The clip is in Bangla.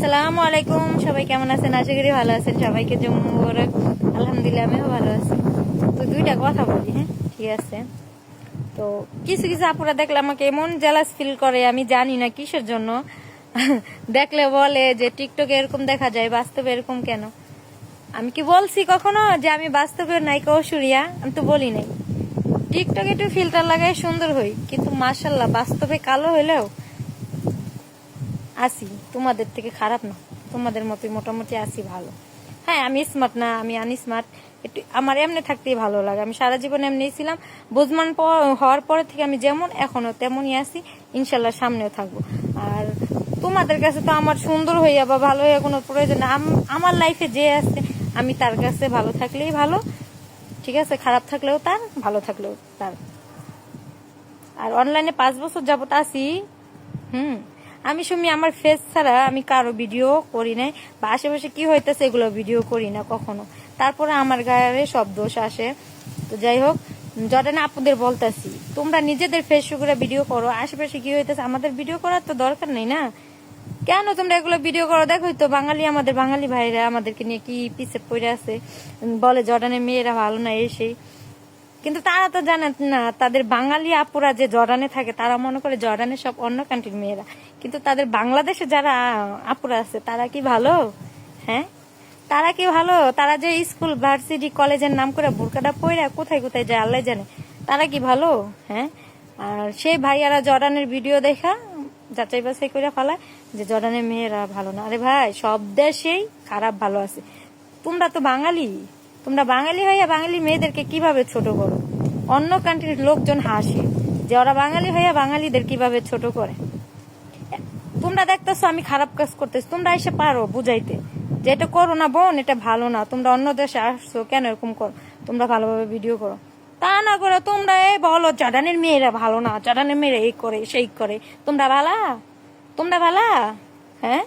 আসসালামু আলাইকুম, সবাই কেমন আছেন? আশা করি ভালো আছেন। সবাইকে জুম্মা মুবারক। আলহামদুলিল্লাহ আমিও ভালো আছি। তো দুইটা কথা বলি, হ্যাঁ ঠিক আছে। তো কিছু কিছু আপুরা দেখলে আমাকে এমন জেলাস ফিল করে, আমি জানি না কিসের জন্য। দেখলে বলে যে টিকটকে এরকম দেখা যায়, বাস্তবে এরকম কেন? আমি কি বলছি কখনো যে আমি বাস্তবে নায়িকা ঐশ্বরিয়া? আমি তো বলি নাই। টিকটকে একটু ফিল্টার লাগাই সুন্দর হই, কিন্তু মাশাল্লাহ বাস্তবে কালো হইলেও আসি তোমাদের থেকে খারাপ না, তোমাদের মতোই মোটামুটি আসি ভালো। হ্যাঁ আমি স্মার্ট না, আমি আনস্মার্ট। একটু আমার এমনি থাকতেই ভালো লাগে। আমি সারা জীবন এমনি ছিলাম। বুঝমান হওয়ার পরে থেকে আমি যেমন এখনো তেমনই আছি, ইনশাল্লাহ সামনেও থাকবো। আর তোমাদের কাছে তো আমার সুন্দর হইয়া বা ভালো হইয়া কোনো প্রয়োজন না। আমার লাইফে যে আছে আমি তার কাছে ভালো থাকলেই ভালো, ঠিক আছে? খারাপ থাকলেও তার, ভালো থাকলেও তার। আর অনলাইনে 5 বছর যাবত আছি। আমি শুনি আমার ফেস ছাড়া আমি কারো ভিডিও করি নাই, বা আশেপাশে কি হইতেছে এগুলো ভিডিও করি না কখনো। তারপরে আমার গায়ে সব দোষ আসে। তো যাই হোক, জর্ডানে আপুদের বলতেছি, তোমরা নিজেদের ফেস করে ভিডিও করো। আশেপাশে কি হইতেছে আমাদের ভিডিও করার তো দরকার নেই না। কেন তোমরা এগুলো ভিডিও করো? দেখোই তো বাঙালি, আমাদের বাঙালি ভাইরা আমাদেরকে নিয়ে কি পিছে পড়ে আছে, বলে জর্ডানের মেয়েরা ভালো না এই সেই। কিন্তু তারা তো জানে না, তাদের বাঙালি আপুরা যে জর্ডানে থাকে তারা মনে করে জর্ডানের সব অন্য কান্ট্রির মেয়েরা। কিন্তু তাদের বাংলাদেশে যারা আপুরা আছে তারা কি ভালো? হ্যাঁ, তারা কি ভালো? তারা যে স্কুল ভার্সিটি কলেজের নাম করে বোরকাটা পইরা কোথায় কোথায় যায় আল্লাহ জানে, তারা কি ভালো? হ্যাঁ। আর সেই ভাইয়ারা জর্ডানের ভিডিও দেখা যাচাই বাছাই করে ফেলায় যে জর্ডানের মেয়েরা ভালো না। আরে ভাই, সব দেশেই খারাপ ভালো আছে। তোমরা তো বাঙালি, তোমরা বাঙালি হইয়া বাঙালি মেয়েদেরকে কিভাবে ছোট করো? অন্য কান্ট্রির লোকজন হাসে যে ওরা বাঙালি হইয়া বাঙালিদের কিভাবে ছোট করে। তোমরা দেখতেছো আমি খারাপ কাজ করতেছি, তোমরা এসে পারো বুঝাইতে যে এটা করো না বোন, এটা ভালো না। তোমরা অন্য দেশে আসছো কেন এরকম করো? তোমরা ভালোভাবে ভিডিও করো। তা না করে তোমরা এই বলো জর্ডানের মেয়েরা ভালো না, জর্ডানের মেয়েরা এই করে সেই করে। তোমরা ভালা? তোমরা ভালা? হ্যাঁ।